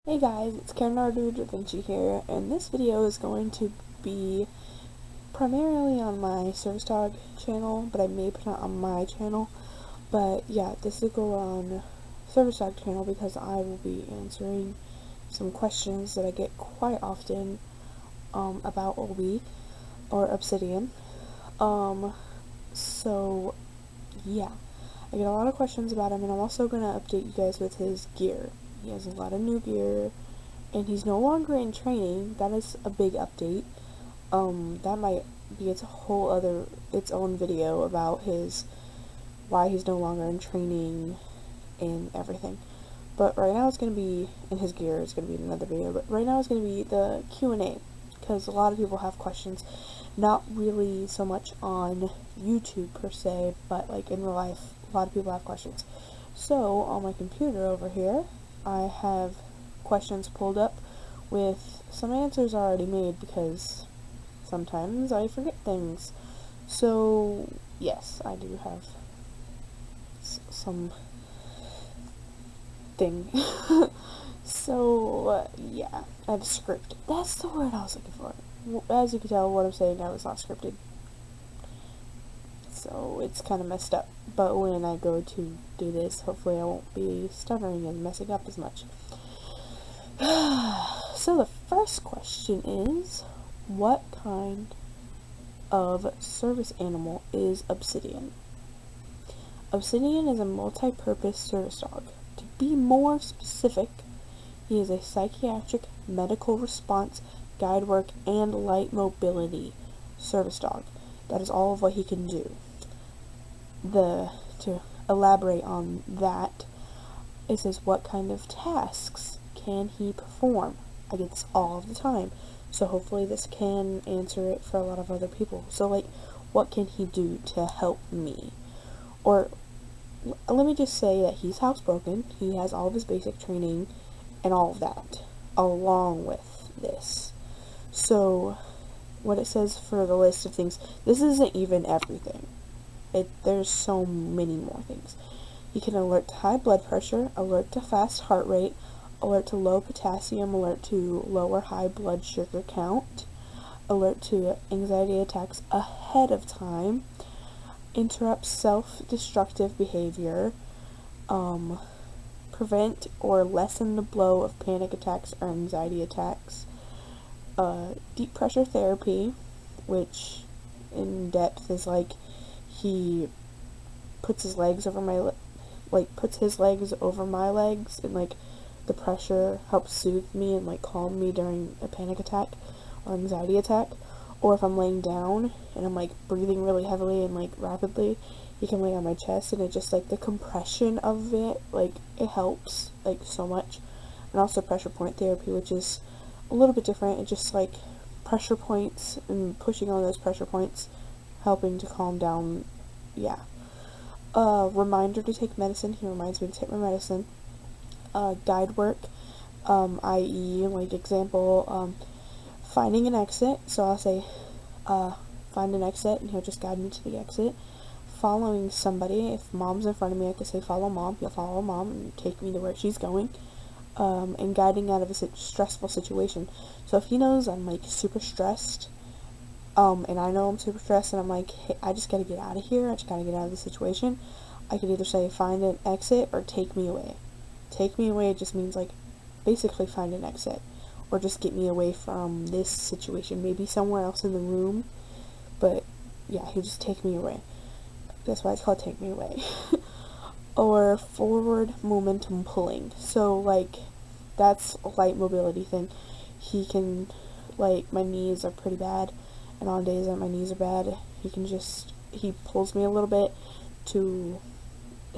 Hey guys, it's Karen Da Vinci here, and this video is going to be primarily on my Service Dog channel, but I may put it on my channel. But yeah, this will go on Service Dog channel because I will be answering some questions that I get quite often about OB or Obsidian. So yeah, I get a lot of questions about him, and I'm also going to update you guys with his gear. He has a lot of new gear, and he's no longer in training. That is a big update. That might be its own video about why he's no longer in training and everything. But right now it's going to be, in his gear, it's going to be another video, but right now it's going to be the Q&A, because a lot of people have questions, not really so much on YouTube per se, but like in real life, a lot of people have questions. So on my computer over here, I have questions pulled up with some answers already made because sometimes I forget things. So yes, I do have some thing. So yeah, I have a script. That's the word I was looking for. As you can tell, what I'm saying now is not scripted. So it's kind of messed up. But when I go to do this, hopefully I won't be stuttering and messing up as much. So the first question is, what kind of service animal is Obsidian? Obsidian is a multi-purpose service dog. To be more specific, he is a psychiatric, medical response, guide work, and light mobility service dog. That is all of what he can do. To elaborate on that, it says, what kind of tasks can he perform? I get this all the time, so hopefully this can answer it for a lot of other people. So like, what can he do to help me? Or let me just say that he's housebroken. He has all of his basic training and all of that along with this. So what it says for the list of things, this isn't even everything. There's so many more things. He can alert to high blood pressure, alert to fast heart rate, alert to low potassium, alert to lower high blood sugar count, alert to anxiety attacks ahead of time, interrupt self-destructive behavior, prevent or lessen the blow of panic attacks or anxiety attacks, deep pressure therapy, which in depth is like he puts his legs over my legs, and like the pressure helps soothe me and like calm me during a panic attack or anxiety attack. Or if I'm laying down and I'm like breathing really heavily and like rapidly, he can lay on my chest, and it just like the compression of it, like it helps like so much. And also pressure point therapy, which is a little bit different. It's just like pressure points and pushing on those pressure points, helping to calm down. Yeah. Reminder to take medicine. He reminds me to take my medicine. Guide work, i.e. like example, finding an exit. So I'll say, find an exit, and he'll just guide me to the exit. Following somebody. If mom's in front of me, I can say follow mom. He'll follow mom and take me to where she's going. And guiding out of a stressful situation. So if he knows I'm like super stressed, and I know I'm super stressed, and I'm like, hey, I just gotta get out of here, I just gotta get out of the situation, I could either say find an exit or take me away. Take me away just means like basically find an exit, or just get me away from this situation, maybe somewhere else in the room, but yeah, he'll just take me away. That's why it's called take me away. Or forward momentum pulling. So like, that's a light mobility thing. He can, like, my knees are pretty bad, and on days that my knees are bad, he pulls me a little bit to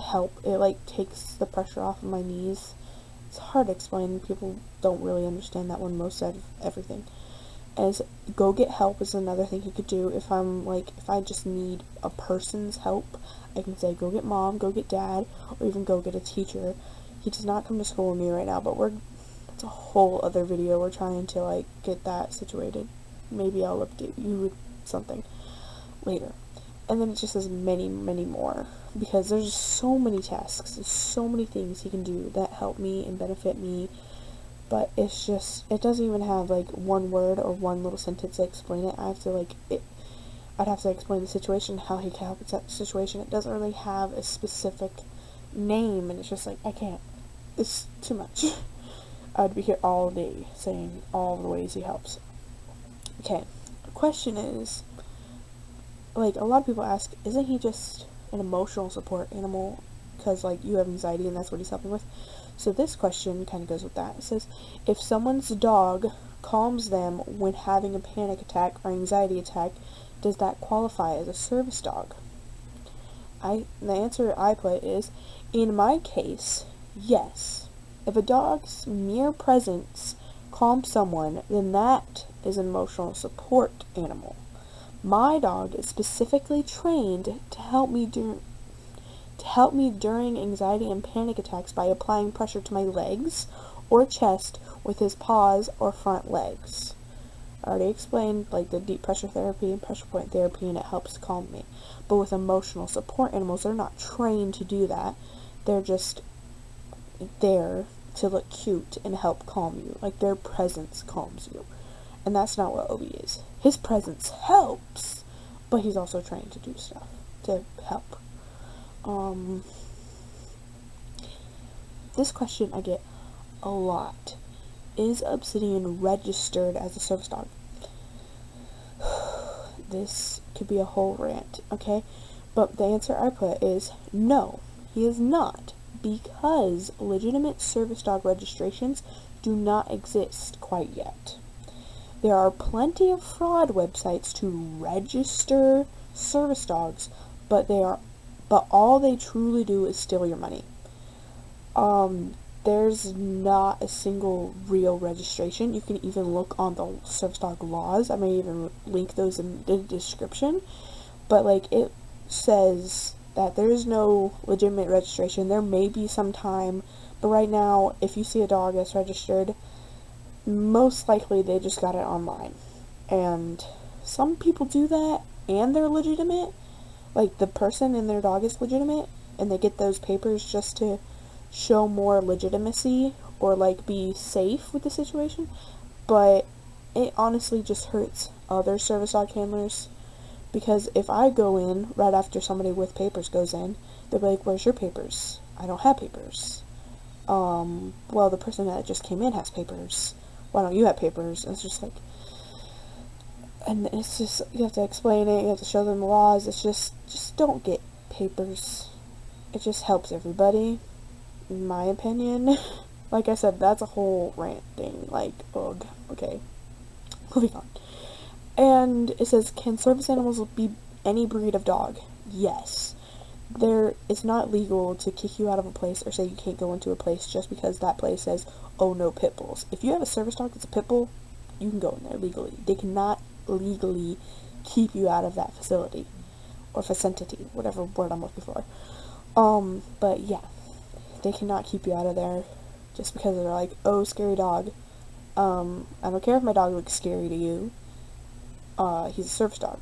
help. It like takes the pressure off of my knees. It's hard to explain. People don't really understand that one most of everything. As go get help is another thing he could do. If I just need a person's help, I can say go get mom, go get dad, or even go get a teacher. He does not come to school with me right now, but that's a whole other video. We're trying to like get that situated. Maybe I'll update you with something later. And then it just says many, many more, because there's just so many tasks, there's so many things he can do that help me and benefit me but it's just, it doesn't even have like one word or one little sentence to explain it. I'd have to explain the situation, how he can help that situation. It doesn't really have a specific name, and it's just like, I can't. It's too much. I'd be here all day saying all the ways he helps. Okay, the question is, like, a lot of people ask, isn't he just an emotional support animal because, like, you have anxiety and that's what he's helping with? So this question kind of goes with that. It says, if someone's dog calms them when having a panic attack or anxiety attack, does that qualify as a service dog? The answer I put is, in my case, yes. If a dog's mere presence calms someone, then that is an emotional support animal. My dog is specifically trained to help me during anxiety and panic attacks by applying pressure to my legs or chest with his paws or front legs. I already explained like the deep pressure therapy and pressure point therapy, and it helps calm me. But with emotional support animals, they're not trained to do that. They're just there to look cute and help calm you. Like, their presence calms you. And that's not what Obi is. His presence helps, but he's also trained to do stuff to help. This question I get a lot. Is Obsidian registered as a service dog? This could be a whole rant, okay? But the answer I put is no, he is not, because legitimate service dog registrations do not exist quite yet. There are plenty of fraud websites to register service dogs, but all they truly do is steal your money. There's not a single real registration. You can even look on the service dog laws. I may even link those in the description. But like, it says that there is no legitimate registration. There may be some time, but right now, if you see a dog that's registered, most likely they just got it online. And some people do that and they're legitimate. Like, the person and their dog is legitimate, and they get those papers just to show more legitimacy or like be safe with the situation. But it honestly just hurts other service dog handlers, because if I go in right after somebody with papers goes in, they'll be like, where's your papers? I don't have papers. Well, the person that just came in has papers. Why don't you have papers? And it's just like, and it's just, you have to explain it, you have to show them the laws. It's just don't get papers. It just helps everybody, in my opinion. Like I said, that's a whole rant thing. Like, ugh. Okay. Moving on. And it says, can service animals be any breed of dog? Yes. It's not legal to kick you out of a place or say you can't go into a place just because that place says, oh, no pit bulls. If you have a service dog that's a pit bull, you can go in there legally. They cannot legally keep you out of that facility or vicinity, whatever word I'm looking for. But yeah, they cannot keep you out of there just because they're like, oh, scary dog. I don't care if my dog looks scary to you. He's a service dog.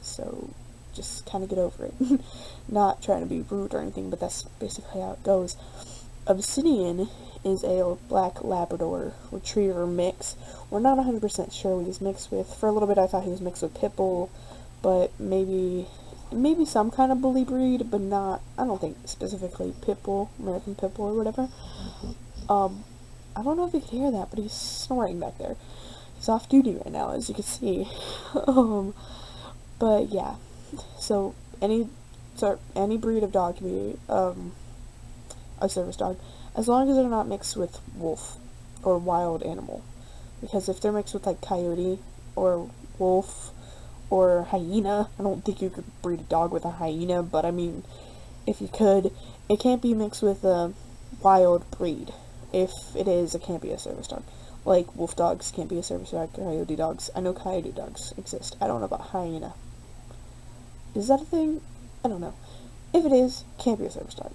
So just kind of get over it. Not trying to be rude or anything, but that's basically how it goes. Obsidian is a black Labrador Retriever mix. We're not 100% sure what he's mixed with. For a little bit I thought he was mixed with Pit Bull, but maybe some kind of bully breed, but not, I don't think specifically Pit Bull, American Pit Bull or whatever. I don't know if you can hear that, but he's snoring back there. He's off duty right now, as you can see. But yeah, so any breed of dog can be a service dog, as long as they're not mixed with wolf or wild animal. Because if they're mixed with like coyote or wolf or hyena, I don't think you could breed a dog with a hyena, but I mean, if you could, it can't be mixed with a wild breed. If it is, it can't be a service dog. Like, wolf dogs can't be a service dog, coyote dogs. I know coyote dogs exist. I don't know about hyena. Is that a thing? I don't know. If it is, can't be a service dog.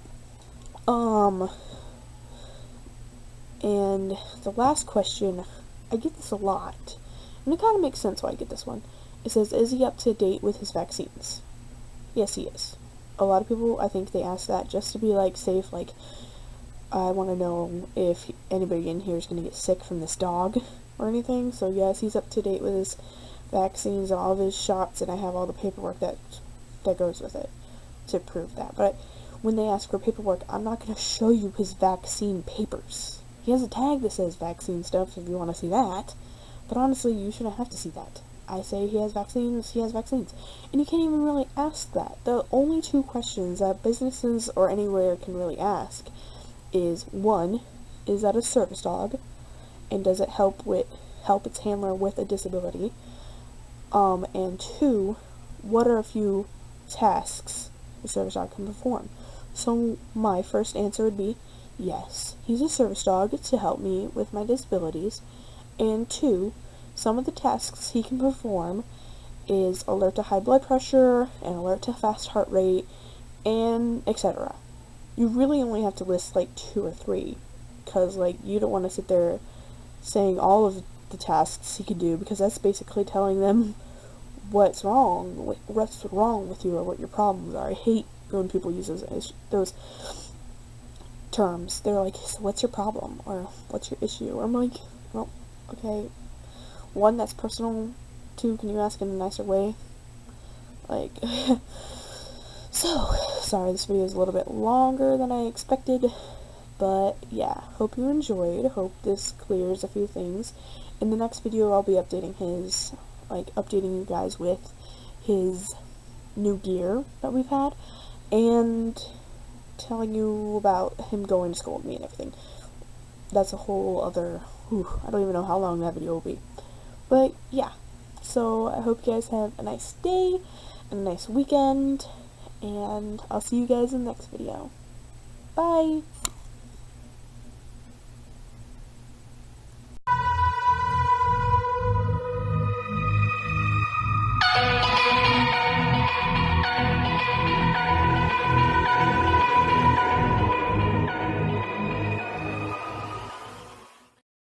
And the last question, I get this a lot, and it kind of makes sense why I get this one. It says, is he up to date with his vaccines? Yes, he is. A lot of people, I think they ask that just to be, like, safe, like, I want to know if anybody in here is going to get sick from this dog or anything. So yes, he's up to date with his vaccines and all of his shots, and I have all the paperwork that goes with it to prove that. But when they ask for paperwork, I'm not going to show you his vaccine papers. He has a tag that says vaccine stuff if you want to see that, but honestly, you shouldn't have to see that. I say he has vaccines, he has vaccines. And you can't even really ask that. The only two questions that businesses or anywhere can really ask is, one, is that a service dog? And does it help its handler with a disability? And two, what are a few tasks the service dog can perform? So my first answer would be, yes, he's a service dog to help me with my disabilities. And two, some of the tasks he can perform is alert to high blood pressure, and alert to fast heart rate, and etc. You really only have to list like 2 or 3, because like you don't want to sit there saying all of the tasks he can do, because that's basically telling them what's wrong with you or what your problems are. I hate when people use those terms. They're like, so what's your problem, or what's your issue? Or I'm like, well, okay, one, that's personal. Two, can you ask in a nicer way? Like, so, sorry this video is a little bit longer than I expected, but yeah, hope you enjoyed. Hope this clears a few things. In the next video, I'll be updating you guys with his new gear that we've had, and telling you about him going to school with me and everything. That's a whole other, I don't even know how long that video will be. But yeah, so I hope you guys have a nice day and a nice weekend, and I'll see you guys in the next video. Bye!